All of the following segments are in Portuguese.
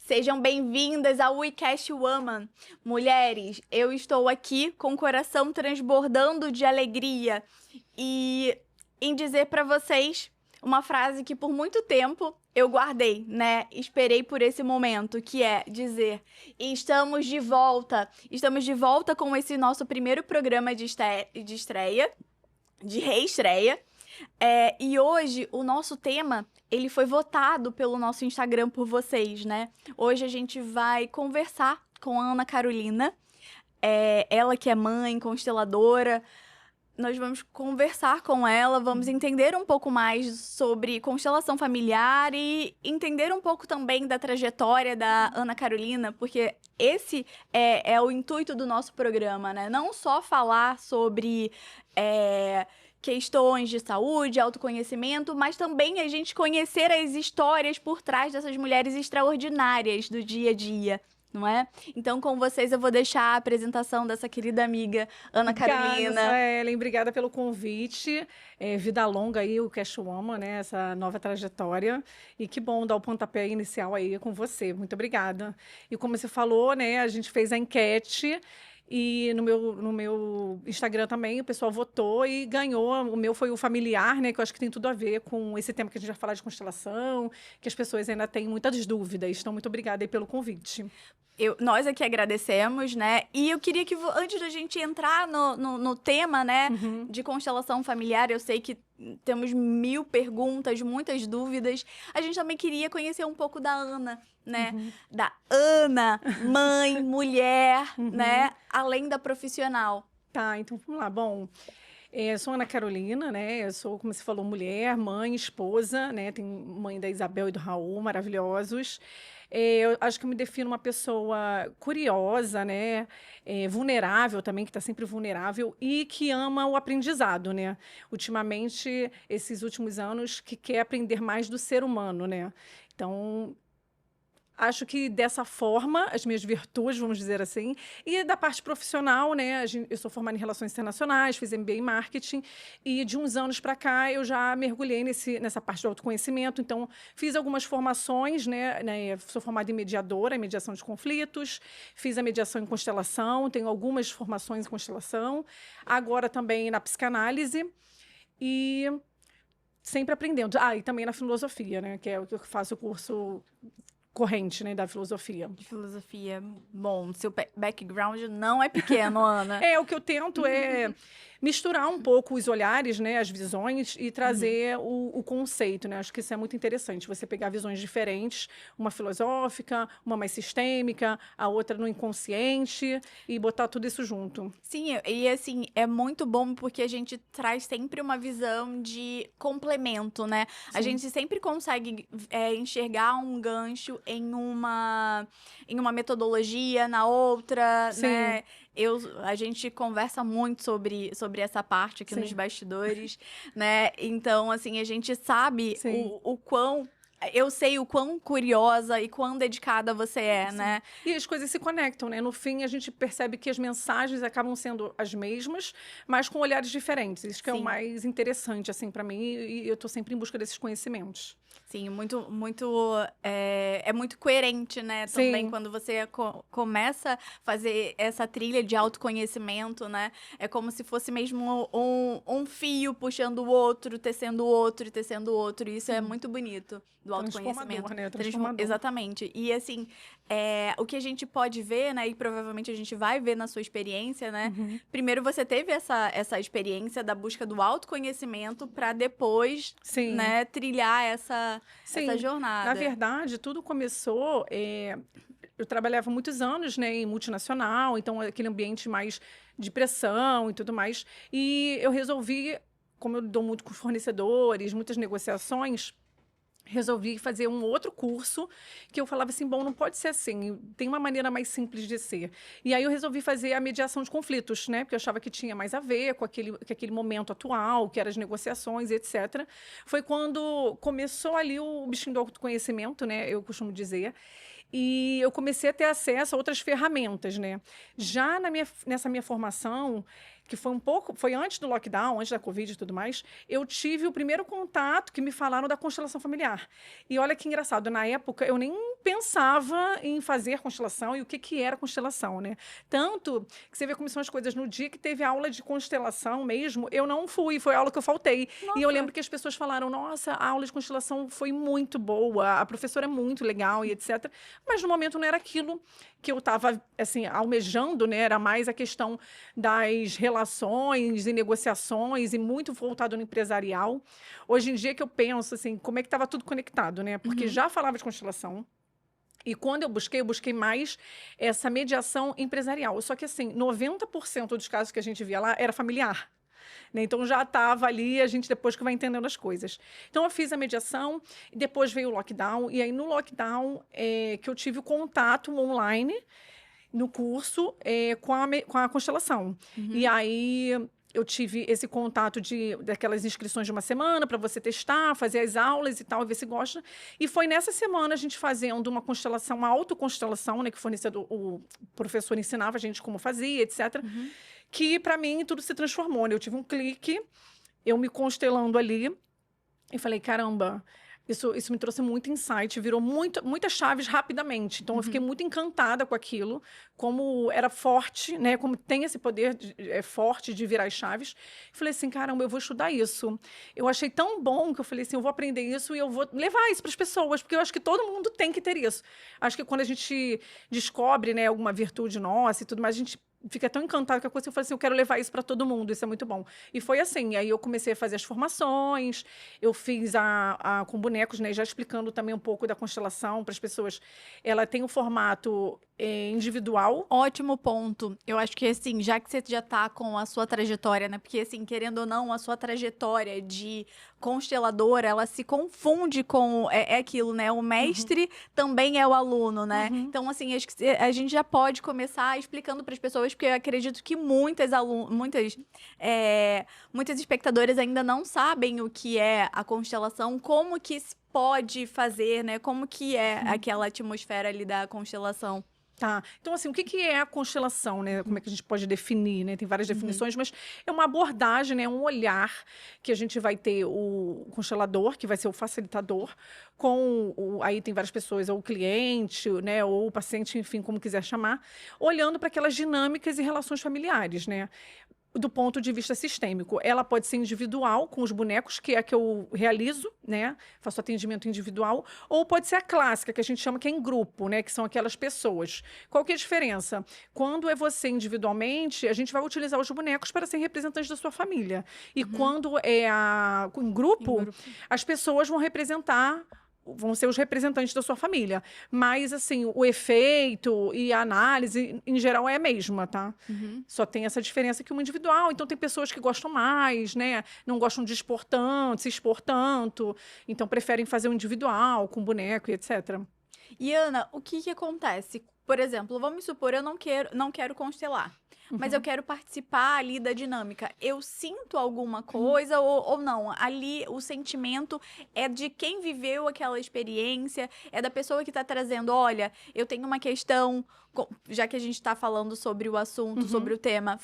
Sejam bem-vindas ao WeCast Woman. Mulheres, eu estou aqui com o coração transbordando de alegria e em dizer para vocês uma frase que por muito tempo eu guardei, né? Esperei por esse momento, que é dizer: estamos de volta. Estamos de volta com esse nosso primeiro programa de estreia, de reestreia. E hoje o nosso tema, ele foi votado pelo nosso Instagram por vocês, né? Hoje a gente vai conversar com a Ana Carolina, ela que é mãe, consteladora. Nós vamos conversar com ela, vamos entender um pouco mais sobre constelação familiar e entender um pouco também da trajetória da Ana Carolina, porque esse é o intuito do nosso programa, né? Não só falar sobre questões de saúde, autoconhecimento, mas também a gente conhecer as histórias por trás dessas mulheres extraordinárias do dia a dia, não é? Então, com vocês, eu vou deixar a apresentação dessa querida amiga, Ana Carolina. Obrigada, Ellen. Obrigada pelo convite. Vida longa aí, o Cash Woman, né? Essa nova trajetória. E que bom dar o pontapé inicial aí com você. Muito obrigada. E como você falou, né? A gente fez a enquete. E no meu Instagram também, o pessoal votou e ganhou. O meu foi o familiar, né? Que eu acho que tem tudo a ver com esse tema que a gente vai falar de constelação, que as pessoas ainda têm muitas dúvidas. Então, muito obrigada aí pelo convite. Nós aqui agradecemos, né? E eu queria que, antes da gente entrar no tema, né, de constelação familiar, eu sei que temos 1000 perguntas, muitas dúvidas. A gente também queria conhecer um pouco da Ana, né? Da Ana, mãe, mulher, né? Além da profissional. Tá, então vamos lá. Bom, eu sou Ana Carolina, né? Eu sou, como você falou, mulher, mãe, esposa, né? Tenho mãe da Isabel e do Raul, maravilhosos. Eu acho que eu me defino uma pessoa curiosa, né? Vulnerável também, que está sempre vulnerável e que ama o aprendizado, né? Ultimamente, esses últimos anos, que quer aprender mais do ser humano, né? Então, acho que dessa forma, as minhas virtudes, vamos dizer assim, e da parte profissional, né? Eu sou formada em Relações Internacionais, fiz MBA em Marketing, e de uns anos para cá eu já mergulhei nessa parte do autoconhecimento. Então, fiz algumas formações, né? Sou formada em mediadora, em mediação de conflitos, fiz a mediação em constelação, tenho algumas formações em constelação, agora também na psicanálise, e sempre aprendendo. E também na filosofia, né? Que é o que eu faço o curso corrente, né, da filosofia. De filosofia. Bom, seu background não é pequeno, Ana. O que eu tento é misturar um pouco os olhares, né, as visões e trazer o conceito, né? Acho que isso é muito interessante, você pegar visões diferentes, uma filosófica, uma mais sistêmica, a outra no inconsciente e botar tudo isso junto. Sim, e assim, é muito bom porque a gente traz sempre uma visão de complemento, né? Sim. A gente sempre consegue enxergar um gancho em uma metodologia, na outra, Sim. né? A gente conversa muito sobre essa parte aqui nos bastidores, né? Então, assim, a gente sabe o quão... Eu sei o quão curiosa e quão dedicada você é, né? E as coisas se conectam, né? No fim, a gente percebe que as mensagens acabam sendo as mesmas, mas com olhares diferentes. Isso que é o mais interessante, assim, para mim. E eu tô sempre em busca desses conhecimentos. Sim, é muito coerente, né? Também quando você começa a fazer essa trilha de autoconhecimento, né? É como se fosse mesmo um fio puxando o outro, tecendo o outro e tecendo o outro. E isso é muito bonito do autoconhecimento. Né? Transformador. Exatamente. E assim, o que a gente pode ver, né? E provavelmente a gente vai ver na sua experiência, né? Primeiro você teve essa experiência da busca do autoconhecimento para depois, né, trilhar essa jornada. Na verdade, tudo começou... Eu trabalhava muitos anos, né, em multinacional, então aquele ambiente mais de pressão e tudo mais. E eu resolvi, como eu lido muito com fornecedores, muitas negociações, resolvi fazer um outro curso que eu falava assim, bom, não pode ser assim, tem uma maneira mais simples de ser. E aí eu resolvi fazer a mediação de conflitos, né? Porque eu achava que tinha mais a ver com aquele momento atual, que eram as negociações, etc. Foi quando começou ali o bichinho do autoconhecimento, né? Eu costumo dizer. E eu comecei a ter acesso a outras ferramentas, né? Já nessa minha formação, que foi antes do lockdown, antes da Covid e tudo mais, eu tive o primeiro contato que me falaram da constelação familiar. E olha que engraçado, na época eu nem pensava em fazer constelação e o que que era constelação, né? Tanto que você vê como são as coisas. No dia que teve aula de constelação mesmo, eu não fui, foi a aula que eu faltei. E eu lembro que as pessoas falaram, nossa, a aula de constelação foi muito boa, a professora é muito legal e etc. Mas no momento não era aquilo que eu estava, assim, almejando, né? Era mais a questão das relações e negociações e muito voltado no empresarial. Hoje em dia que eu penso, assim, como é que estava tudo conectado, né? Porque já falava de constelação, e quando eu busquei mais essa mediação empresarial. Só que, assim, 90% dos casos que a gente via lá era familiar. Né? Então, já estava ali, a gente depois que vai entendendo as coisas. Então, eu fiz a mediação, e depois veio o lockdown. E aí, no lockdown, que eu tive o contato online no curso com a constelação. E aí eu tive esse contato daquelas inscrições de uma semana para você testar, fazer as aulas e tal, e ver se gosta. E foi nessa semana a gente fazendo uma constelação, uma autoconstelação, né, que o professor ensinava a gente como fazia, etc. Que para mim tudo se transformou, né? Eu tive um clique, eu me constelando ali e falei, caramba, isso me trouxe muito insight, virou muitas chaves rapidamente. Então, eu fiquei muito encantada com aquilo, como era forte, né? Como tem esse poder forte de virar as chaves. Falei assim, caramba, eu vou estudar isso. Eu achei tão bom que eu falei assim, eu vou aprender isso e eu vou levar isso para as pessoas, porque eu acho que todo mundo tem que ter isso. Acho que quando a gente descobre, né, alguma virtude nossa e tudo mais, a gente fica tão encantado com a coisa, eu falei assim, eu quero levar isso para todo mundo, isso é muito bom. E foi assim, aí eu comecei a fazer as formações, eu fiz com bonecos, né, já explicando também um pouco da constelação para as pessoas. Ela tem um formato individual. Ótimo ponto. Eu acho que, assim, já que você já tá com a sua trajetória, né? Porque, assim, querendo ou não, a sua trajetória de consteladora, ela se confunde com... É aquilo, né? O mestre também é o aluno, né? Então, assim, acho que a gente já pode começar explicando para as pessoas, porque eu acredito que muitas espectadoras ainda não sabem o que é a constelação, como que se pode fazer, né? Como que é aquela atmosfera ali da constelação. Tá. Então, assim, o que é a constelação, né? Como é que a gente pode definir, né? Tem várias definições, mas é uma abordagem, né? Um olhar que a gente vai ter o constelador, que vai ser o facilitador, aí tem várias pessoas, ou o cliente, né? Ou o paciente, enfim, como quiser chamar, olhando para aquelas dinâmicas e relações familiares, né? Do ponto de vista sistêmico. Ela pode ser individual, com os bonecos, que é a que eu realizo, né? Faço atendimento individual, ou pode ser a clássica, que a gente chama que é em grupo, né? Que são aquelas pessoas. Qual que é a diferença? Quando é você individualmente, a gente vai utilizar os bonecos para ser representantes da sua família. E quando é em grupo, as pessoas vão ser os representantes da sua família. Mas, assim, o efeito e a análise, em geral, é a mesma, tá? Só tem essa diferença que uma individual. Então, tem pessoas que gostam mais, né? Não gostam de expor tanto, se expor tanto. Então, preferem fazer o individual, com boneco e etc. E, Ana, o que acontece? Por exemplo, vamos supor, eu não quero constelar. Mas eu quero participar ali da dinâmica. Eu sinto alguma coisa ou não? Ali o sentimento é de quem viveu aquela experiência, é da pessoa que está trazendo, olha, eu tenho uma questão, já que a gente está falando sobre o assunto, sobre o tema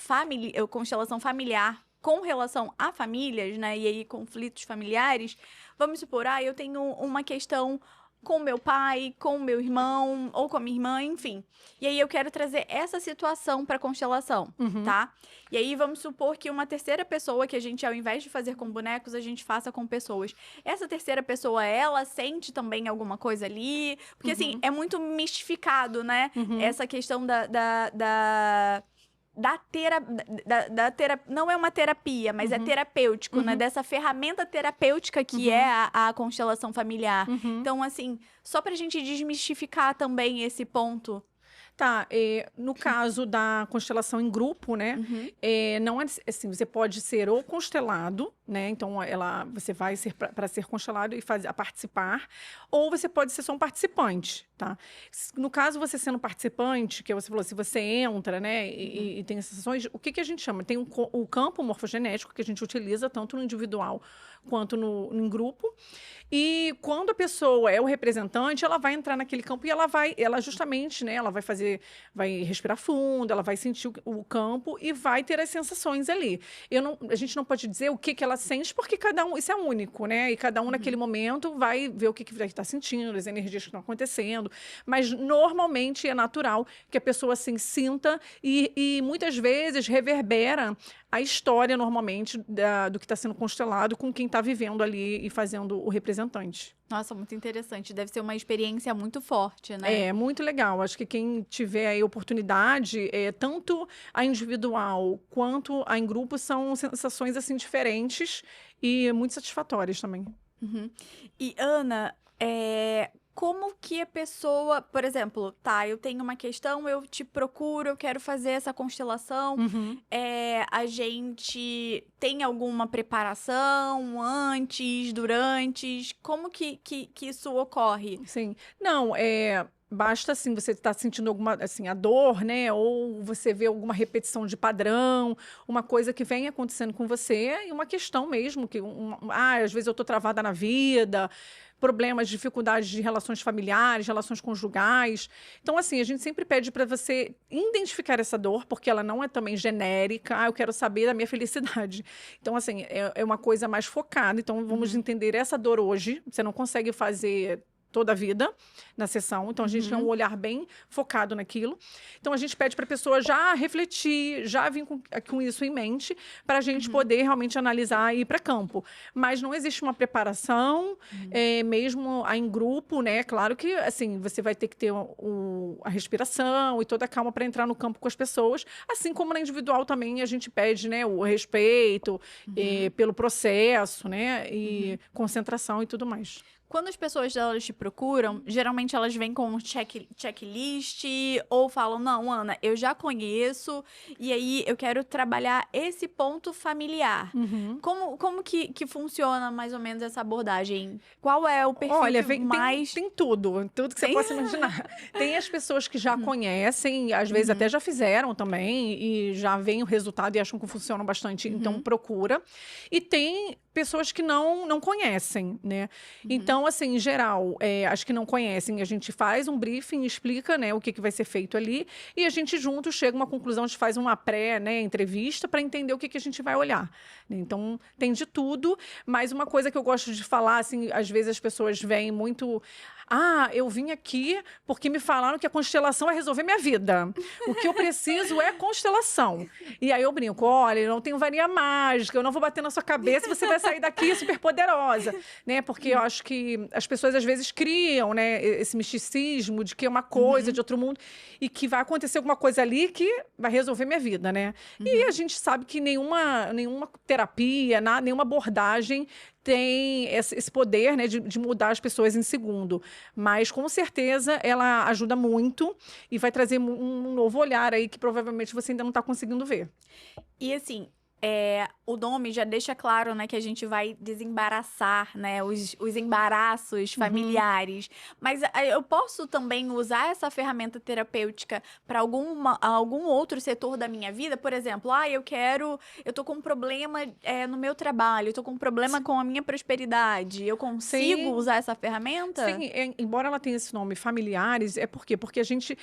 constelação familiar, com relação a famílias, né? E aí conflitos familiares, vamos supor, eu tenho uma questão com meu pai, com meu irmão, ou com a minha irmã, enfim. E aí eu quero trazer essa situação para constelação, tá? E aí vamos supor que uma terceira pessoa, que a gente, ao invés de fazer com bonecos, a gente faça com pessoas. Essa terceira pessoa, ela sente também alguma coisa ali? Porque, assim, é muito mistificado, né? Essa questão não é uma terapia, mas é terapêutico, né? Dessa ferramenta terapêutica que é a constelação familiar. Então, assim, só pra gente desmistificar também esse ponto. Tá, no caso da constelação em grupo, né? Não é assim, você pode ser ou constelado, né? Então, você vai ser para ser constelado e participar, ou você pode ser só um participante, tá? No caso, você sendo participante, que você falou, se você entra, né, e tem essas sessões, o que a gente chama? Tem o campo morfogenético que a gente utiliza tanto no individual quanto em grupo. E quando a pessoa é o representante, ela vai entrar naquele campo e ela justamente, né, ela vai respirar fundo, ela vai sentir o campo e vai ter as sensações ali. A gente não pode dizer o que ela sente, porque cada um, isso é único, né? E cada um naquele momento vai ver o que está sentindo, as energias que estão acontecendo. Mas normalmente é natural que a pessoa assim sinta e muitas vezes reverbera a história, normalmente, do que está sendo constelado com quem está vivendo ali e fazendo o representante. Nossa, muito interessante. Deve ser uma experiência muito forte, né? É, muito legal. Acho que quem tiver aí oportunidade, tanto a individual quanto a em grupo, são sensações, assim, diferentes e muito satisfatórias também. Uhum. E, Ana, como que a pessoa, por exemplo, tá, eu tenho uma questão, eu te procuro, eu quero fazer essa constelação, a gente tem alguma preparação antes, durante? Como que isso ocorre? Sim. Não, basta, assim, você estar sentindo alguma, assim, a dor, né? Ou você vê alguma repetição de padrão, uma coisa que vem acontecendo com você e uma questão mesmo, às vezes eu tô travada na vida, problemas, dificuldades de relações familiares, relações conjugais. Então, assim, a gente sempre pede para você identificar essa dor, porque ela não é também genérica. Eu quero saber da minha felicidade. Então, assim, é uma coisa mais focada. Então, vamos entender essa dor hoje. Você não consegue fazer toda a vida na sessão. Então, a gente tem um olhar bem focado naquilo. Então, a gente pede para a pessoa já refletir, já vir com isso em mente, para a gente poder realmente analisar e ir para campo. Mas não existe uma preparação, mesmo em grupo, né? Claro que, assim, você vai ter que ter a respiração e toda a calma para entrar no campo com as pessoas. Assim como na individual também, a gente pede, né, o respeito pelo processo, né? E concentração e tudo mais. Quando as pessoas elas te procuram, geralmente elas vêm com um checklist ou falam, não, Ana, eu já conheço e aí eu quero trabalhar esse ponto familiar. Como que funciona mais ou menos essa abordagem? Qual é o perfil mais... Tem tudo que você possa imaginar. Tem as pessoas que já conhecem, às vezes até já fizeram também e já veem o resultado e acham que funciona bastante, então procura. E tem pessoas que não conhecem, né? Então, assim, em geral, as que não conhecem, a gente faz um briefing, explica, né, o que vai ser feito ali, e a gente junto chega a uma conclusão, a gente faz uma entrevista para entender o que a gente vai olhar. Né? Então, tem de tudo, mas uma coisa que eu gosto de falar, assim, às vezes as pessoas veem muito... eu vim aqui porque me falaram que a constelação vai resolver minha vida. O que eu preciso é constelação. E aí eu brinco, olha, eu não tenho varinha mágica, eu não vou bater na sua cabeça e você vai sair daqui super poderosa, né? Porque eu acho que as pessoas às vezes criam, né, esse misticismo de que é uma coisa de outro mundo e que vai acontecer alguma coisa ali que vai resolver minha vida, né? E a gente sabe que nenhuma terapia, nenhuma abordagem tem esse poder, né, de mudar as pessoas em segundo. Mas, com certeza, ela ajuda muito e vai trazer um novo olhar aí que provavelmente você ainda não está conseguindo ver. E, assim, o nome já deixa claro, né, que a gente vai desembaraçar, né, os embaraços familiares. Mas eu posso também usar essa ferramenta terapêutica para algum outro setor da minha vida? Por exemplo, eu tô com um problema no meu trabalho, eu tô com um problema com a minha prosperidade. Eu consigo usar essa ferramenta? Sim, embora ela tenha esse nome familiares, por quê? Porque a gente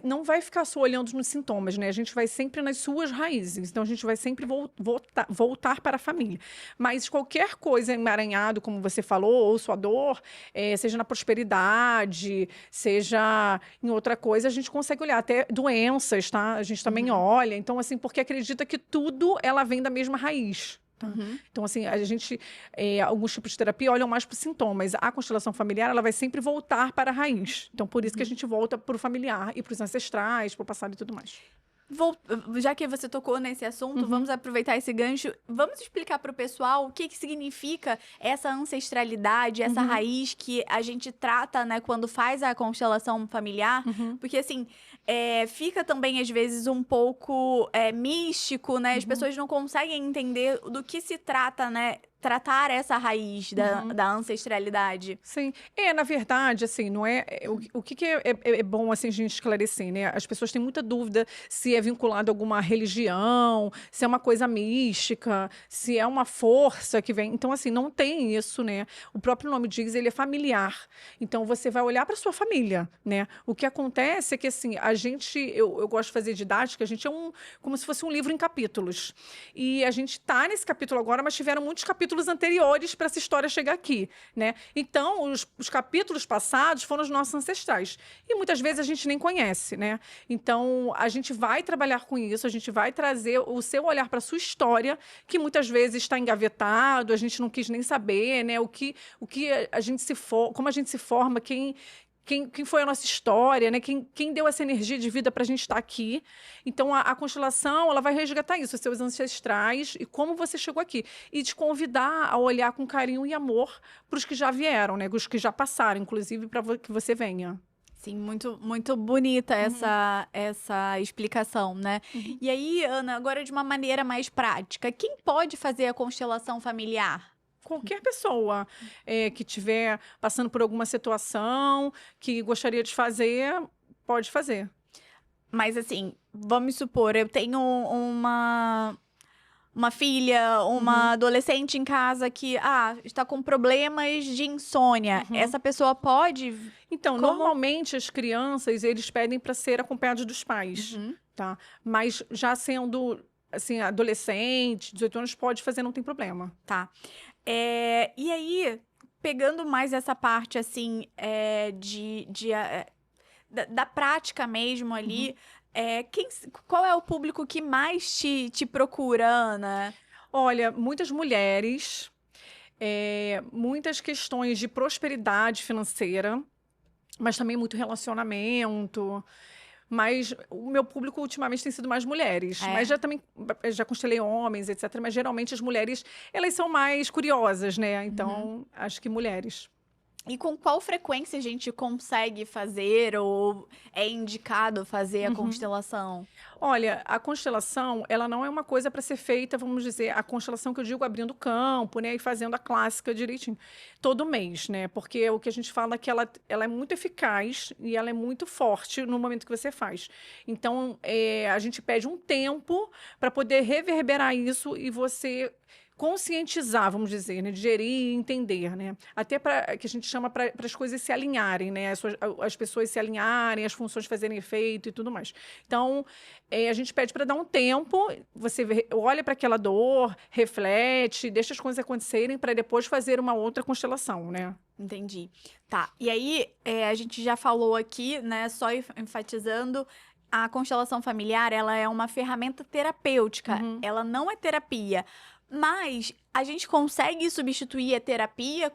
não vai ficar só olhando nos sintomas, né? A gente vai sempre nas suas raízes. Então, a gente vai sempre voltar para a família. Mas qualquer coisa emaranhado, como você falou, ou sua dor, seja na prosperidade, seja em outra coisa, a gente consegue olhar. Até doenças, tá? A gente também olha. Então, assim, porque acredita que tudo ela vem da mesma raiz. Tá? Então, assim, a gente, alguns tipos de terapia olham mais para os sintomas. A constelação familiar, ela vai sempre voltar para a raiz. Então, por isso que a gente volta para o familiar e para os ancestrais, para o passado e tudo mais. Já que você tocou nesse assunto, vamos aproveitar esse gancho. Vamos explicar para o pessoal o que significa essa ancestralidade, essa raiz que a gente trata, né, quando faz a constelação familiar. Porque, assim, fica também, às vezes, um pouco místico, né? As pessoas não conseguem entender do que se trata, né? tratar essa raiz da ancestralidade. Sim. Na verdade, assim, não é... O que é bom, assim, a gente esclarecer, né? As pessoas têm muita dúvida se é vinculado a alguma religião, se é uma coisa mística, se é uma força que vem... Então, assim, não tem isso, né? O próprio nome diz, ele é familiar. Então, você vai olhar para sua família, né? O que acontece é que, assim, eu gosto de fazer didática, a gente é como se fosse um livro em capítulos. E a gente está nesse capítulo agora, mas tiveram muitos capítulos anteriores para essa história chegar aqui, né? Então, os capítulos passados foram os nossos ancestrais. E muitas vezes a gente nem conhece, né? Então, a gente vai trabalhar com isso, a gente vai trazer o seu olhar para a sua história, que muitas vezes está engavetado, a gente não quis nem saber, né? Como a gente se forma, quem foi a nossa história, né? Quem deu essa energia de vida para a gente estar aqui. Então, a constelação, ela vai resgatar isso, os seus ancestrais e como você chegou aqui. E te convidar a olhar com carinho e amor para os que já vieram, né? Os que já passaram, inclusive, para que você venha. Sim, muito, muito bonita essa explicação, né? E aí, Ana, agora de uma maneira mais prática, quem pode fazer a constelação familiar? Qualquer pessoa que estiver passando por alguma situação, que gostaria de fazer, pode fazer. Mas assim, vamos supor, eu tenho uma filha, uma adolescente em casa que está com problemas de insônia. Essa pessoa pode... Então, normalmente as crianças, eles pedem para ser acompanhados dos pais, tá? Mas já sendo, assim, adolescente, 18 anos, pode fazer, não tem problema. Tá. E aí, pegando mais essa parte, assim, da prática mesmo ali, qual é o público que mais te procura, Ana? Olha, muitas mulheres, muitas questões de prosperidade financeira, mas também muito relacionamento. Mas o meu público ultimamente tem sido mais mulheres. Mas já constelei homens, etc. Mas geralmente as mulheres, elas são mais curiosas, né? Então, acho que mulheres. E com qual frequência a gente consegue fazer ou é indicado fazer a constelação? Olha, a constelação, ela não é uma coisa para ser feita, vamos dizer, a constelação que eu digo abrindo campo, né, e fazendo a clássica direitinho, todo mês, né? Porque o que a gente fala é que ela é muito eficaz e ela é muito forte no momento que você faz. Então, a gente pede um tempo para poder reverberar isso e você conscientizar, vamos dizer, né? Digerir e entender, né? Até para que a gente chama para as coisas se alinharem, né? As pessoas se alinharem, as funções fazerem efeito e tudo mais. Então, a gente pede para dar um tempo, você olha para aquela dor, reflete, deixa as coisas acontecerem para depois fazer uma outra constelação, né? Entendi. Tá. E aí, a gente já falou aqui, né? Só enfatizando, a constelação familiar, ela é uma ferramenta terapêutica. Ela não é terapia. Mas a gente consegue substituir a terapia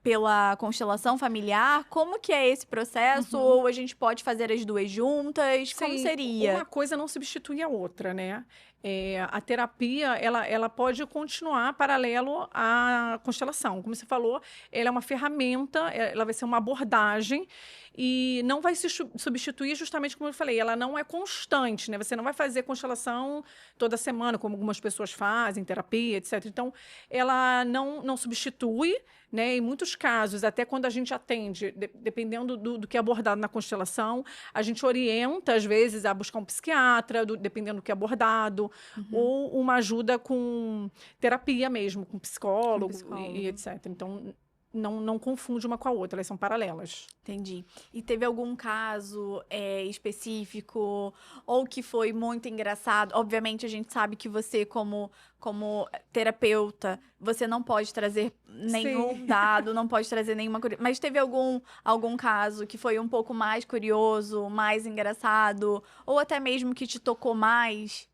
pela constelação familiar? Como que é esse processo? Ou a gente pode fazer as duas juntas? Sim, como seria? Uma coisa não substitui a outra, né? A terapia, ela pode continuar paralelo à constelação. Como você falou, ela é uma ferramenta, ela vai ser uma abordagem e não vai se substituir justamente como eu falei, ela não é constante, né? Você não vai fazer constelação toda semana, como algumas pessoas fazem, terapia, etc. Então, ela não substitui, né? Em muitos casos, até quando a gente atende, dependendo do que é abordado na constelação, a gente orienta, às vezes, a buscar um psiquiatra, dependendo do que é abordado, ou uma ajuda com terapia mesmo, com psicólogo. E etc. Então, não confunde uma com a outra, elas são paralelas. Entendi. E teve algum caso específico ou que foi muito engraçado? Obviamente, a gente sabe que você, como terapeuta, você não pode trazer nenhum dado, não pode trazer nenhuma... Mas teve algum caso que foi um pouco mais curioso, mais engraçado, ou até mesmo que te tocou mais?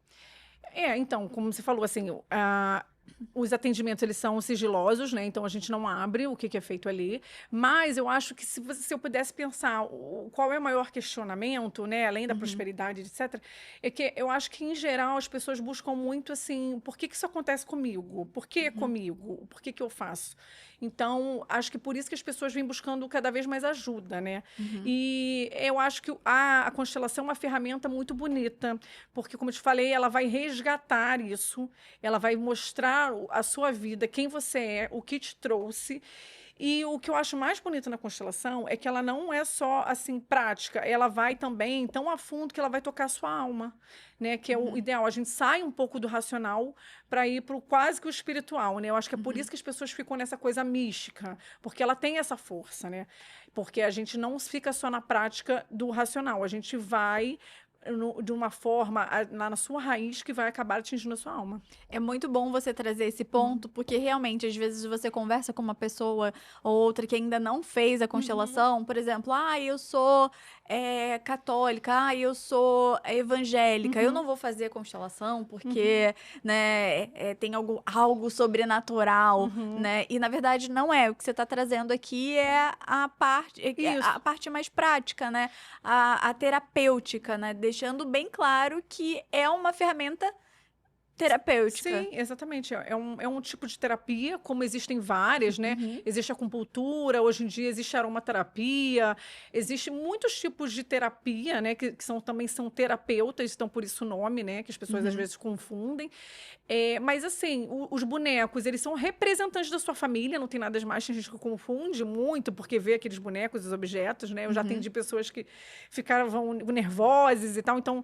Então, como você falou, assim... Os atendimentos, eles são sigilosos, né? Então, a gente não abre o que é feito ali. Mas eu acho que se eu pudesse pensar qual é o maior questionamento, né? Além da prosperidade, etc., é que eu acho que, em geral, as pessoas buscam muito, assim, por que isso acontece comigo? Por que comigo? Por que eu faço? Então, acho que por isso que as pessoas vêm buscando cada vez mais ajuda, né? E eu acho que a constelação é uma ferramenta muito bonita, porque, como eu te falei, ela vai resgatar isso, ela vai mostrar mostrar a sua vida, quem você é, o que te trouxe. E o que eu acho mais bonito na constelação é que ela não é só assim prática, ela vai também tão a fundo que ela vai tocar a sua alma, né? Que é o ideal. A gente sai um pouco do racional para ir para o quase que o espiritual, né? Eu acho que é por isso que as pessoas ficam nessa coisa mística, porque ela tem essa força, né? Porque a gente não fica só na prática do racional, a gente vai de uma forma na sua raiz que vai acabar atingindo a sua alma. É muito bom você trazer esse ponto, porque realmente, às vezes, você conversa com uma pessoa ou outra que ainda não fez a constelação, por exemplo, eu sou católica, eu sou evangélica, eu não vou fazer a constelação porque, né, tem algo sobrenatural, né? E, na verdade, não é. O que você está trazendo aqui é Isso. a parte mais prática, né? A terapêutica, né? Deixando bem claro que é uma ferramenta terapêutica. Sim, exatamente. É um tipo de terapia, como existem várias, né? Existe a acupuntura, hoje em dia existe a aromaterapia, existe muitos tipos de terapia, né? Que também são terapeutas, então por isso o nome, né? Que as pessoas às vezes confundem. Mas assim, os bonecos, eles são representantes da sua família, não tem nada demais, tem gente que confunde muito, porque vê aqueles bonecos, os objetos, né? Eu já atendi pessoas que ficavam nervosas e tal, então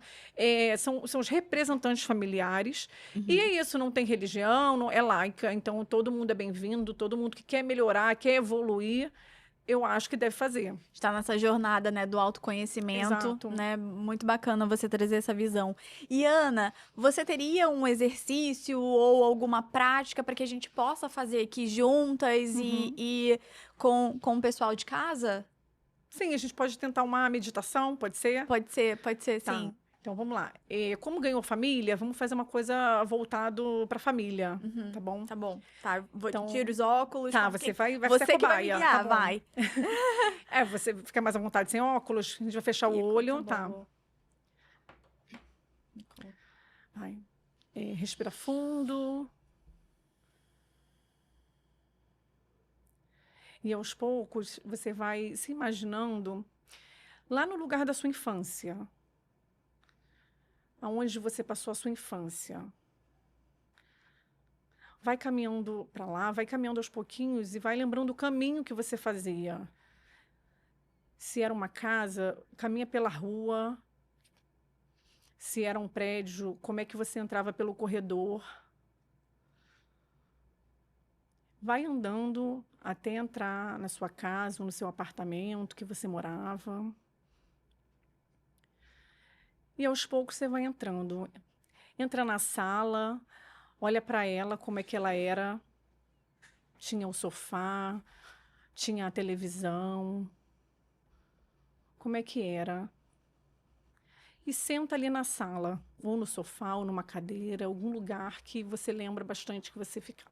são os representantes familiares. E é isso, não tem religião, não é laica, então todo mundo é bem-vindo, todo mundo que quer melhorar, quer evoluir, eu acho que deve fazer. Está nessa jornada, né, do autoconhecimento, Exato. né? Muito bacana você trazer essa visão. E Ana, você teria um exercício ou alguma prática para que a gente possa fazer aqui juntas e com o pessoal de casa? Sim, a gente pode tentar uma meditação, pode ser? Pode ser, Tá. sim. Então vamos lá. Como ganhou família, vamos fazer uma coisa voltado para família, tá bom? Tá bom. Tá, Então, tiro os óculos. tá, porque vai ser você que vai me cobaia, guiar, tá bom? vai. Você fica mais à vontade sem óculos, a gente vai fechar o olho, tá? bom. Vai. Respira fundo. E aos poucos você vai se imaginando lá no lugar da sua infância, aonde você passou a sua infância. Vai caminhando para lá, vai caminhando aos pouquinhos e vai lembrando o caminho que você fazia. Se era uma casa, caminha pela rua. Se era um prédio, como é que você entrava pelo corredor. Vai andando até entrar na sua casa, ou no seu apartamento que você morava. E aos poucos você vai entrando. Entra na sala, olha para ela como é que ela era. Tinha o sofá, tinha a televisão. Como é que era? E senta ali na sala, ou no sofá, ou numa cadeira, algum lugar que você lembra bastante que você ficava.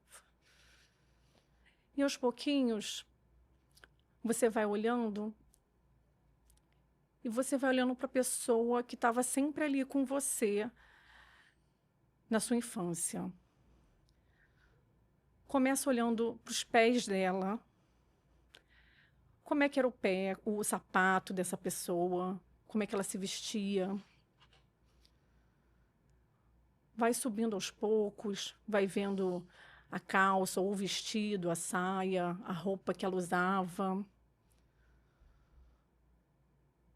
E aos pouquinhos, você vai olhando e você vai olhando para a pessoa que estava sempre ali com você na sua infância. Começa olhando para os pés dela. Como é que era o pé, o sapato dessa pessoa? Como é que ela se vestia? Vai subindo aos poucos, vai vendo a calça, ou o vestido, a saia, a roupa que ela usava.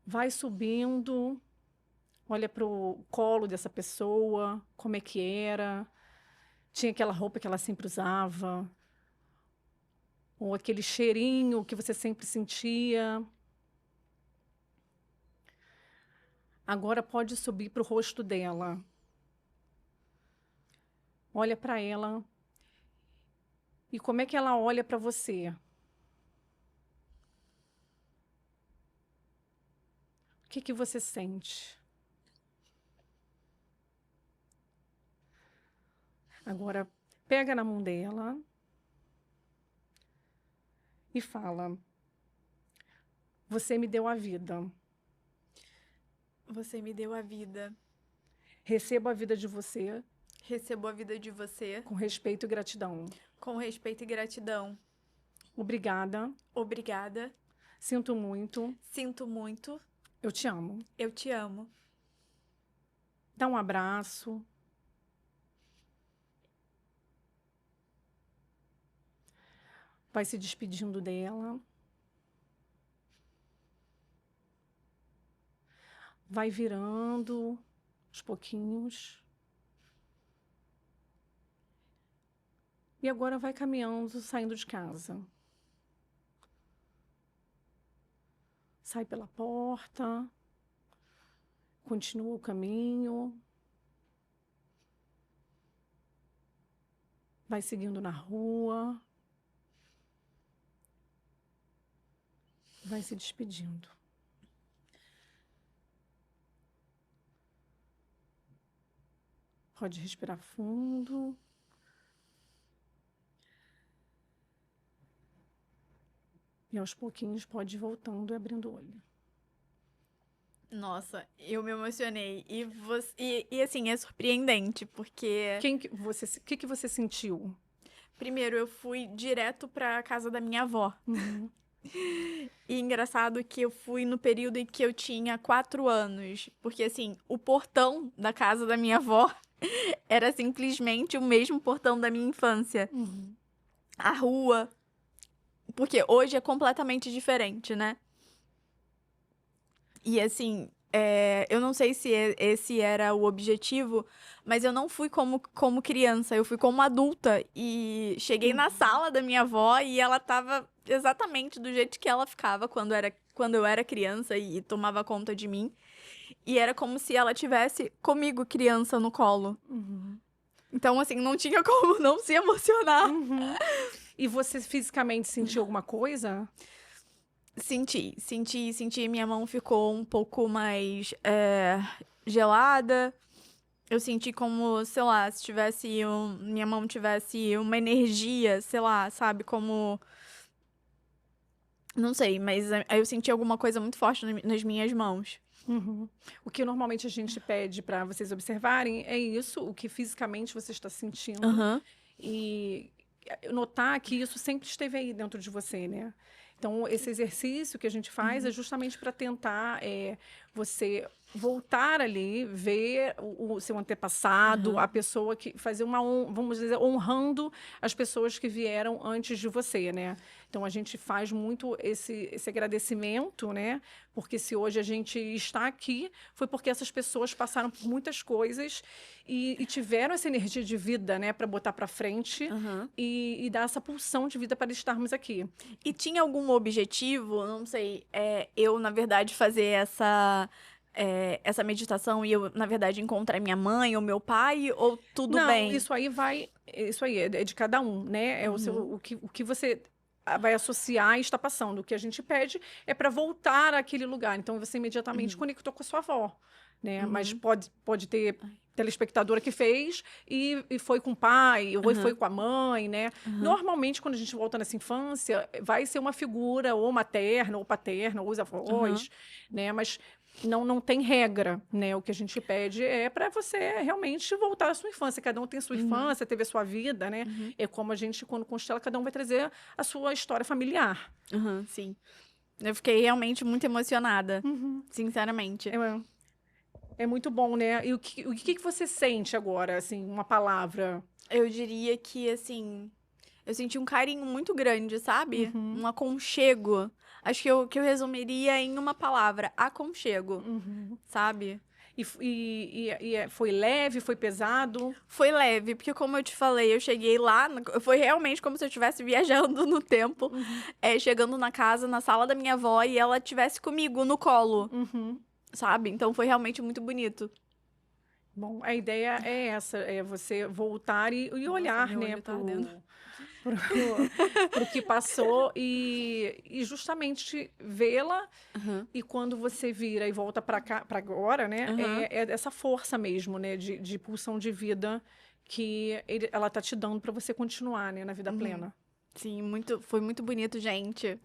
Vai subindo, olha para o colo dessa pessoa, como é que era. Tinha aquela roupa que ela sempre usava. Ou aquele cheirinho que você sempre sentia. Agora pode subir para o rosto dela. Olha para ela. E como é que ela olha para você? O que você sente? Agora, pega na mão dela e fala: você me deu a vida. Você me deu a vida. Recebo a vida de você Recebo a vida de você com respeito e gratidão. com respeito e gratidão. Obrigada. Obrigada. Sinto muito. Sinto muito. Eu te amo. Eu te amo. Dá um abraço. vai se despedindo dela. Vai virando aos pouquinhos. E agora vai caminhando, saindo de casa. Sai pela porta, continua o caminho, vai seguindo na rua, vai se despedindo. Pode respirar fundo. E aos pouquinhos pode ir voltando e abrindo o olho. Nossa, eu me emocionei. E assim, é surpreendente, porque... O que você sentiu? Primeiro, eu fui direto pra casa da minha avó. Uhum. E engraçado que eu fui no período em que eu tinha 4 anos. Porque, assim, o portão da casa da minha avó era simplesmente o mesmo portão da minha infância. Uhum. A rua... Porque hoje é completamente diferente, né? E assim, eu não sei se esse era o objetivo, mas eu não fui como criança, eu fui como adulta. E cheguei na sala da minha avó e ela tava exatamente do jeito que ela ficava quando eu era criança e tomava conta de mim. E era como se ela tivesse comigo, criança, no colo. Uhum. Então, assim, não tinha como não se emocionar. Uhum. E você fisicamente sentiu alguma coisa? Senti. Minha mão ficou um pouco mais gelada. Eu senti como, sei lá, se tivesse minha mão tivesse uma energia, sei lá, sabe? Como... Não sei, mas aí eu senti alguma coisa muito forte nas minhas mãos. Uhum. O que normalmente a gente pede para vocês observarem é isso, o que fisicamente você está sentindo. Aham. E notar que isso sempre esteve aí dentro de você, né? Então, esse exercício que a gente faz é justamente para tentar você voltar ali, ver o seu antepassado, Uhum. a pessoa que fazer vamos dizer, honrando as pessoas que vieram antes de você, né? Então, a gente faz muito esse agradecimento, né? Porque se hoje a gente está aqui, foi porque essas pessoas passaram por muitas coisas e tiveram essa energia de vida, né? Para botar para frente Uhum. e dar essa pulsão de vida para estarmos aqui. E tinha algum objetivo, não sei, eu, na verdade, fazer essa meditação e eu, na verdade, encontrar minha mãe ou meu pai, ou tudo Não, bem? isso aí é de cada um, né? É o que você vai associar e está passando. O que a gente pede é para voltar àquele lugar. Então, você imediatamente conectou com a sua avó, né? Mas pode ter telespectadora que fez e foi com o pai, ou foi com a mãe, né? Normalmente, quando a gente volta nessa infância, vai ser uma figura ou materna, ou paterna, ou os avós, né? Mas não tem regra, né? O que a gente pede é para você realmente voltar à sua infância. Cada um tem sua infância, teve a sua vida, né? É como a gente, quando constela, cada um vai trazer a sua história familiar. Sim. Eu fiquei realmente muito emocionada, sinceramente. É muito bom, né? E o que você sente agora, assim, uma palavra? Eu diria que, assim, eu senti um carinho muito grande, sabe? Um aconchego. Acho que eu resumiria em uma palavra, aconchego, sabe? Foi leve, foi pesado? Foi leve, porque como eu te falei, eu cheguei lá, foi realmente como se eu estivesse viajando no tempo, chegando na casa, na sala da minha avó, e ela estivesse comigo no colo, sabe? Então foi realmente muito bonito. Bom, a ideia é essa, é você voltar e Nossa, olhar, meu né, olho tá ardendo. pro que passou e justamente vê-la. E quando você vira e volta para cá, para agora, né, é essa força mesmo, né, de pulsão de vida que ela tá te dando para você continuar, né, na vida plena. Sim, foi muito bonito, gente.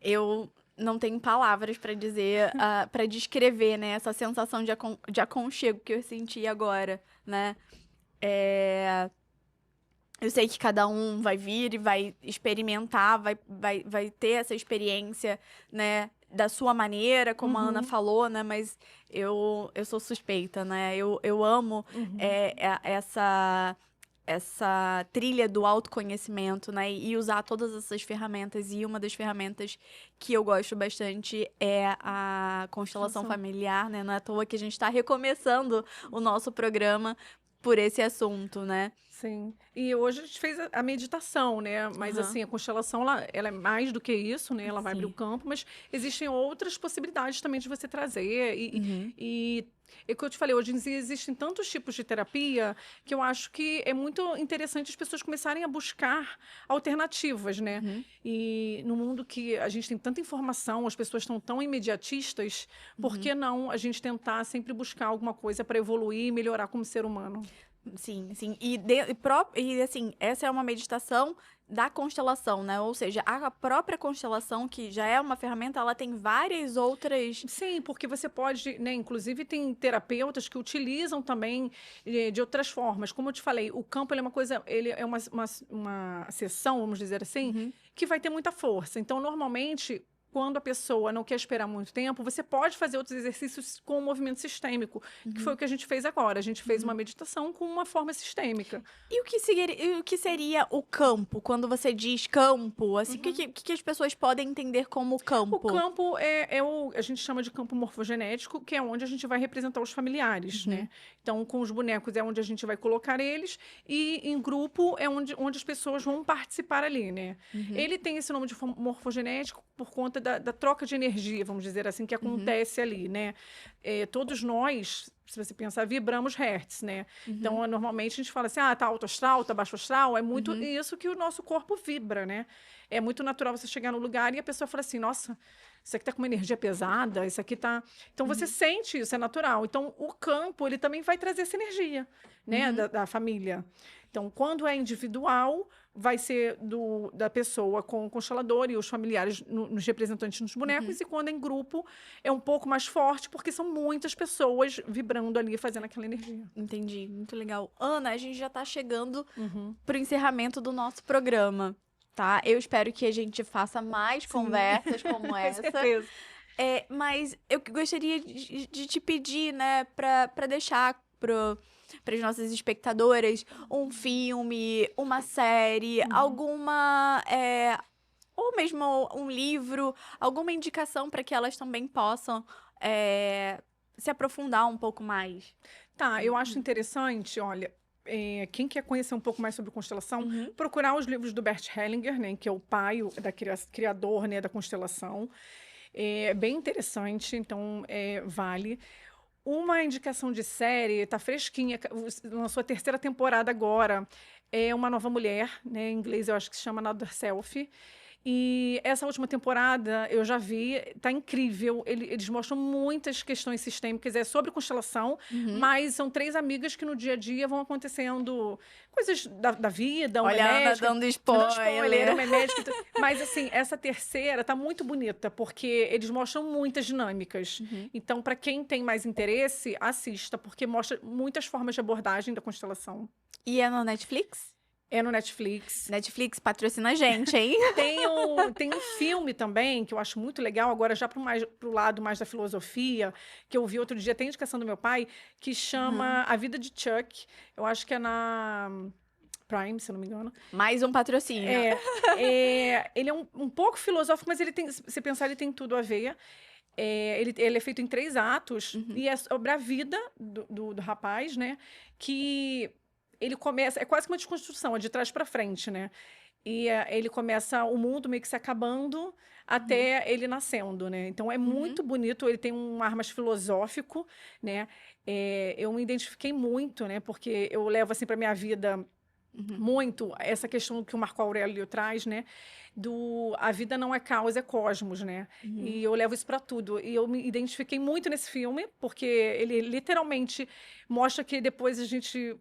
Eu não tenho palavras pra dizer, pra descrever, né, essa sensação de aconchego que eu senti agora, né? Eu sei que cada um vai vir e vai experimentar, vai ter essa experiência, né, da sua maneira, como a Ana falou, né? Mas eu sou suspeita, né? Eu amo essa essa trilha do autoconhecimento, né? E usar todas essas ferramentas. E uma das ferramentas que eu gosto bastante é a constelação familiar, né? Não é à toa que a gente está recomeçando o nosso programa por esse assunto, né? Sim. E hoje a gente fez a meditação, né? Mas assim, a constelação, ela é mais do que isso, né? Ela vai abrir o campo, mas existem outras possibilidades também de você trazer. E é o que eu te falei, hoje em dia existem tantos tipos de terapia que eu acho que é muito interessante as pessoas começarem a buscar alternativas, né? E no mundo que a gente tem tanta informação, as pessoas estão tão imediatistas, por que não a gente tentar sempre buscar alguma coisa para evoluir e melhorar como ser humano? Sim, sim. E assim, essa é uma meditação da constelação, né? Ou seja, a própria constelação, que já é uma ferramenta, ela tem várias outras... Sim, porque você pode, né? Inclusive tem terapeutas que utilizam também de outras formas. Como eu te falei, o campo ele é uma coisa, ele é uma sessão, vamos dizer assim, que vai ter muita força. Então, normalmente, quando a pessoa não quer esperar muito tempo, você pode fazer outros exercícios com o movimento sistêmico, que foi o que a gente fez agora. A gente fez uma meditação com uma forma sistêmica. E o que seria o campo? Quando você diz campo, assim, o que as pessoas podem entender como campo? O campo a gente chama de campo morfogenético, que é onde a gente vai representar os familiares, né? Então, com os bonecos é onde a gente vai colocar eles, e em grupo é onde as pessoas vão participar ali, né? Ele tem esse nome de morfogenético por conta da troca de energia, vamos dizer assim, que acontece ali, né? Todos nós, se você pensar, vibramos hertz, né? Então, normalmente a gente fala assim, tá alto astral, tá baixo astral, é muito isso que o nosso corpo vibra, né? É muito natural você chegar no lugar e a pessoa fala assim, nossa, isso aqui tá com uma energia pesada, isso aqui tá... Então, você sente isso, é natural. Então, o campo, ele também vai trazer essa energia, né? Da família. Então, quando é individual, vai ser da pessoa com o constelador e os familiares nos representantes nos bonecos, e quando é em grupo, é um pouco mais forte, porque são muitas pessoas vibrando ali, fazendo aquela energia. Entendi, muito legal. Ana, a gente já tá chegando pro encerramento do nosso programa, tá? Eu espero que a gente faça mais conversas como essa. Com certeza. Mas eu gostaria de te pedir, né, pra deixar para as nossas espectadoras um filme, uma série, alguma... ou mesmo um livro, alguma indicação para que elas também possam se aprofundar um pouco mais. Tá, eu acho interessante, olha, quem quer conhecer um pouco mais sobre constelação, procurar os livros do Bert Hellinger, né, que é o pai, criador, né, da constelação. É bem interessante, então vale. Uma indicação de série, tá fresquinha, lançou a 3ª temporada agora, é Uma Nova Mulher, né, em inglês eu acho que se chama Another Self. E essa última temporada eu já vi, tá incrível. Eles mostram muitas questões sistêmicas, é sobre constelação, mas são 3 amigas que no dia a dia vão acontecendo coisas da vida, uma Olha, é médica, dando spoiler. uma é médica. Mas assim, essa terceira tá muito bonita, porque eles mostram muitas dinâmicas. Então, para quem tem mais interesse, assista, porque mostra muitas formas de abordagem da constelação. E é no Netflix? É no Netflix. Netflix patrocina a gente, hein? Tem um filme também, que eu acho muito legal, agora já pro lado mais da filosofia, que eu vi outro dia, tem indicação do meu pai, que chama A Vida de Chuck. Eu acho que é na Prime, se eu não me engano. Mais um patrocínio. Ele é um pouco filosófico, mas ele tem, se pensar, ele tem tudo a ver. Ele é feito em 3 atos, e é sobre a vida do rapaz, né? Que... ele começa, é quase que uma desconstrução, é de trás para frente, né? E ele começa o mundo meio que se acabando até ele nascendo, né? Então é muito bonito, ele tem um ar mais filosófico, né? Eu me identifiquei muito, né? Porque eu levo assim para minha vida muito essa questão que o Marco Aurélio traz, né? A vida não é caos, é cosmos, né? E eu levo isso para tudo. E eu me identifiquei muito nesse filme, porque ele literalmente mostra que depois a gente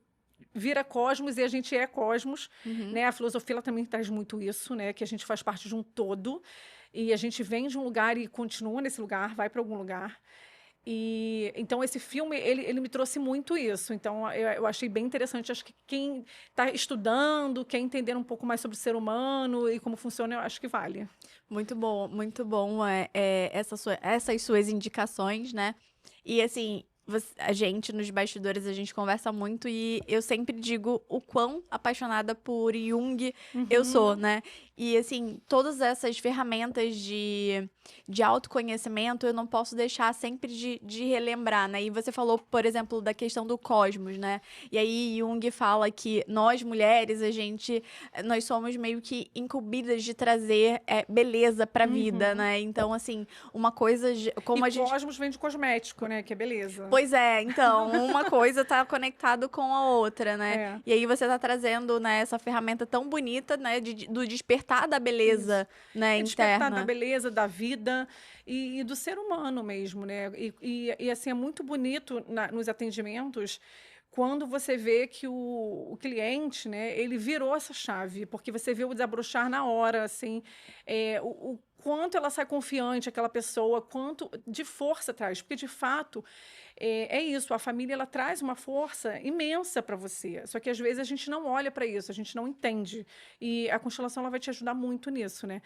vira cosmos e a gente é cosmos, né? A filosofia ela também traz muito isso, né? Que a gente faz parte de um todo e a gente vem de um lugar e continua nesse lugar, vai para algum lugar. E então esse filme ele me trouxe muito isso. Então eu achei bem interessante. Acho que quem está estudando, quer entender um pouco mais sobre o ser humano e como funciona, eu acho que vale. Muito bom essas suas indicações, né? E assim, a gente, nos bastidores, a gente conversa muito e eu sempre digo o quão apaixonada por Jung eu sou, né? E, assim, todas essas ferramentas de autoconhecimento, eu não posso deixar sempre de relembrar, né? E você falou, por exemplo, da questão do cosmos, né? E aí Jung fala que nós, mulheres, nós somos meio que incumbidas de trazer beleza pra vida, né? Então, assim, uma coisa, como a gente... cosmos vem de cosmético, né? Que é beleza. Pois é, então, uma coisa tá conectado com a outra, né? E aí você tá trazendo, né, essa ferramenta tão bonita, né, do despertar da beleza, né, interna. Despertar da beleza, da vida e do ser humano mesmo, né? E assim, é muito bonito nos atendimentos quando você vê que o cliente, né, ele virou essa chave, porque você vê o desabrochar na hora, assim, o quanto ela sai confiante, aquela pessoa, quanto de força traz, porque de fato é isso, a família ela traz uma força imensa para você, só que às vezes a gente não olha para isso, a gente não entende, e a constelação ela vai te ajudar muito nisso, né?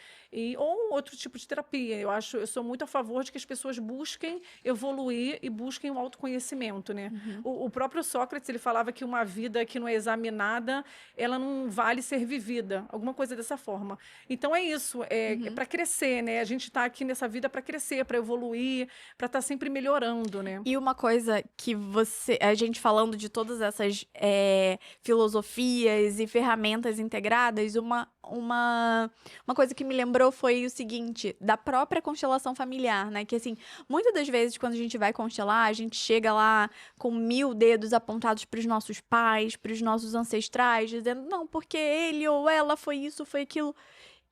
Ou outro tipo de terapia, eu sou muito a favor de que as pessoas busquem evoluir e busquem o autoconhecimento, né? O próprio Sócrates, ele falava que uma vida que não é examinada, ela não vale ser vivida, alguma coisa dessa forma. Então é isso, é para crescer, né? A gente está aqui nessa vida para crescer, para evoluir, para estar sempre melhorando, né? E uma coisa que a gente falando de todas essas filosofias e ferramentas integradas, uma coisa que me lembrou foi o seguinte, da própria constelação familiar, né? Que, assim, muitas das vezes, quando a gente vai constelar, a gente chega lá com 1000 dedos apontados para os nossos pais, para os nossos ancestrais, dizendo, não, porque ele ou ela foi isso, foi aquilo.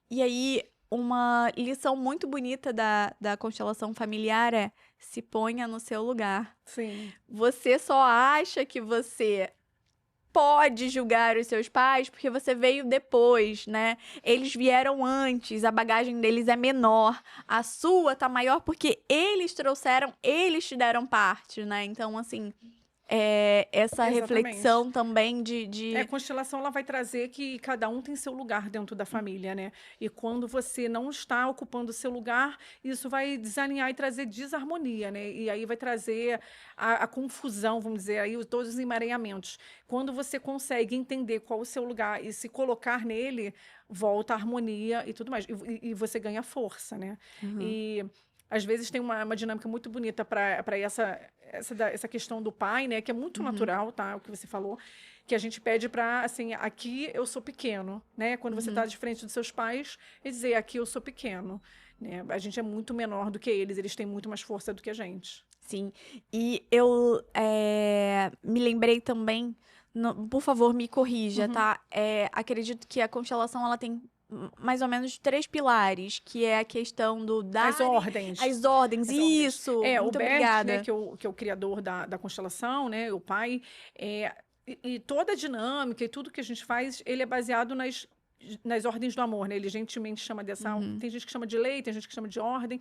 E aí, uma lição muito bonita da constelação familiar é: se ponha no seu lugar. Sim. Você só acha que você pode julgar os seus pais porque você veio depois, né? Eles vieram antes, a bagagem deles é menor. A sua tá maior porque eles trouxeram, eles te deram parte, né? Então, assim, essa reflexão também A constelação ela vai trazer que cada um tem seu lugar dentro da família, né? E quando você não está ocupando o seu lugar, isso vai desalinhar e trazer desarmonia, né? E aí vai trazer a confusão, vamos dizer, aí todos os emaranhamentos. Quando você consegue entender qual o seu lugar e se colocar nele, volta a harmonia e tudo mais. E você ganha força, né? E às vezes tem uma dinâmica muito bonita para essa questão do pai, né? Que é muito natural, tá? O que você falou. Que a gente pede para, assim, aqui eu sou pequeno, né? Quando você está de frente dos seus pais, e dizer, aqui eu sou pequeno. Né? A gente é muito menor do que eles têm muito mais força do que a gente. Sim. E eu me lembrei também, por favor, me corrija, tá? Acredito que a constelação, ela tem mais ou menos 3 pilares, que é a questão do dar... As ordens. As ordens, isso! Muito o Bert, obrigada. Né, que é o criador da constelação, né, o pai, e toda a dinâmica e tudo que a gente faz, ele é baseado nas ordens do amor, né? Ele gentilmente chama dessa... Tem gente que chama de lei, tem gente que chama de ordem.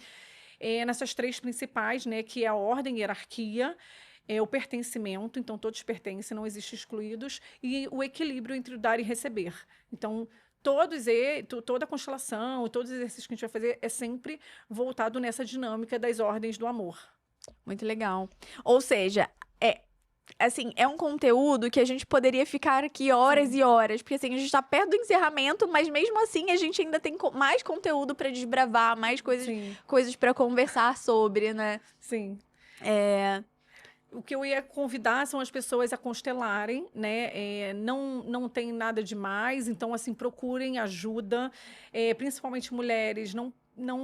Nessas 3 principais, né, que é a ordem e hierarquia, o pertencimento, então todos pertencem, não existem excluídos, e o equilíbrio entre o dar e receber. Então, toda a constelação, todos os exercícios que a gente vai fazer é sempre voltado nessa dinâmica das ordens do amor. Muito legal. Ou seja, assim, é um conteúdo que a gente poderia ficar aqui horas e horas, porque, assim, a gente está perto do encerramento, mas mesmo assim a gente ainda tem mais conteúdo para desbravar, mais coisas para conversar sobre, né? Sim. O que eu ia convidar são as pessoas a constelarem, né? Não tem nada demais, então, assim, procurem ajuda, principalmente mulheres, não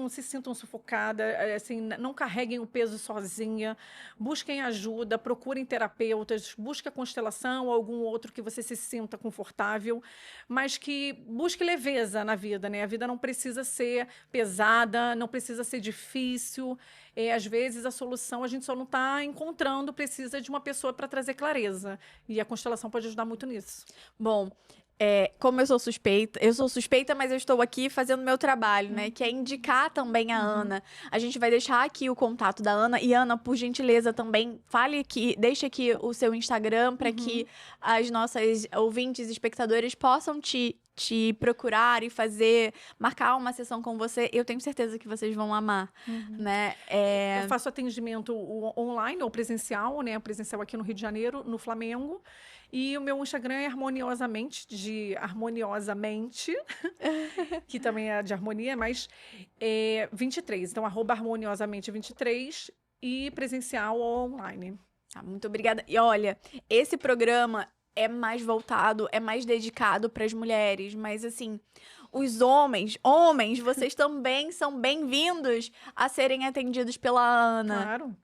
se sintam sufocadas, assim, não carreguem o peso sozinha, busquem ajuda, procurem terapeutas, busquem a constelação ou algum outro que você se sinta confortável, mas que busque leveza na vida, né? A vida não precisa ser pesada, não precisa ser difícil. Às vezes a solução a gente só não está encontrando, precisa de uma pessoa para trazer clareza. E a constelação pode ajudar muito nisso. Bom, como eu sou suspeita, mas eu estou aqui fazendo meu trabalho, né? Que é indicar também a Ana. A gente vai deixar aqui o contato da Ana. E, Ana, por gentileza, também deixe aqui o seu Instagram para que as nossas ouvintes e espectadores possam te te procurar e marcar uma sessão com você, eu tenho certeza que vocês vão amar, né? Eu faço atendimento online ou presencial, né? Presencial aqui no Rio de Janeiro, no Flamengo. E o meu Instagram é harmoniosamente, de harmoniosamente, que também é de harmonia, mas é 23. Então, @harmoniosamente23 e presencial ou online. Tá, muito obrigada. E olha, esse programa é mais voltado, é mais dedicado para as mulheres, mas assim, os homens, vocês também são bem-vindos a serem atendidos pela Ana. Claro.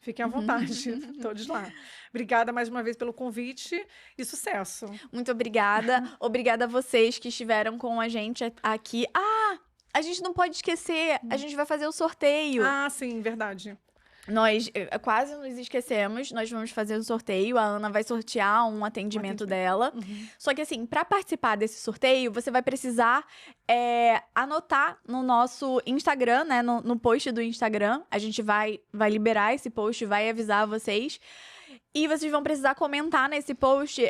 Fiquem à vontade, todos lá. Obrigada mais uma vez pelo convite e sucesso. Muito obrigada. Obrigada a vocês que estiveram com a gente aqui. Ah, a gente não pode esquecer, a gente vai fazer o sorteio. Ah, sim, verdade. Nós quase nos esquecemos, nós vamos fazer o sorteio, a Ana vai sortear um atendimento dela. Só que assim, para participar desse sorteio, você vai precisar anotar no nosso Instagram, né, no post do Instagram. A gente vai liberar esse post, vai avisar vocês. E vocês vão precisar comentar nesse post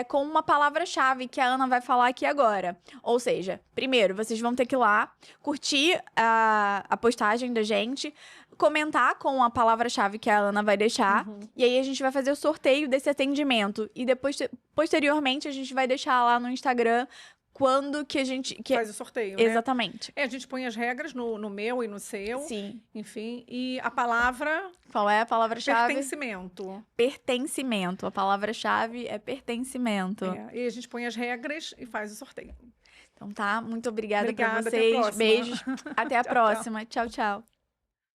com uma palavra-chave que a Ana vai falar aqui agora. Ou seja, primeiro, vocês vão ter que ir lá, curtir a postagem da gente, comentar com a palavra-chave que a Ana vai deixar. E aí a gente vai fazer o sorteio desse atendimento. E depois, posteriormente, a gente vai deixar lá no Instagram quando que a gente... Faz o sorteio, né? Exatamente. A gente põe as regras no meu e no seu. Sim. Enfim, e a palavra... Qual é a palavra-chave? Pertencimento. Pertencimento. A palavra-chave é pertencimento. E a gente põe as regras e faz o sorteio. Então tá, muito obrigada pra Obrigada, vocês. até a próxima. Beijos. Até a Tchau, próxima. Tchau, tchau.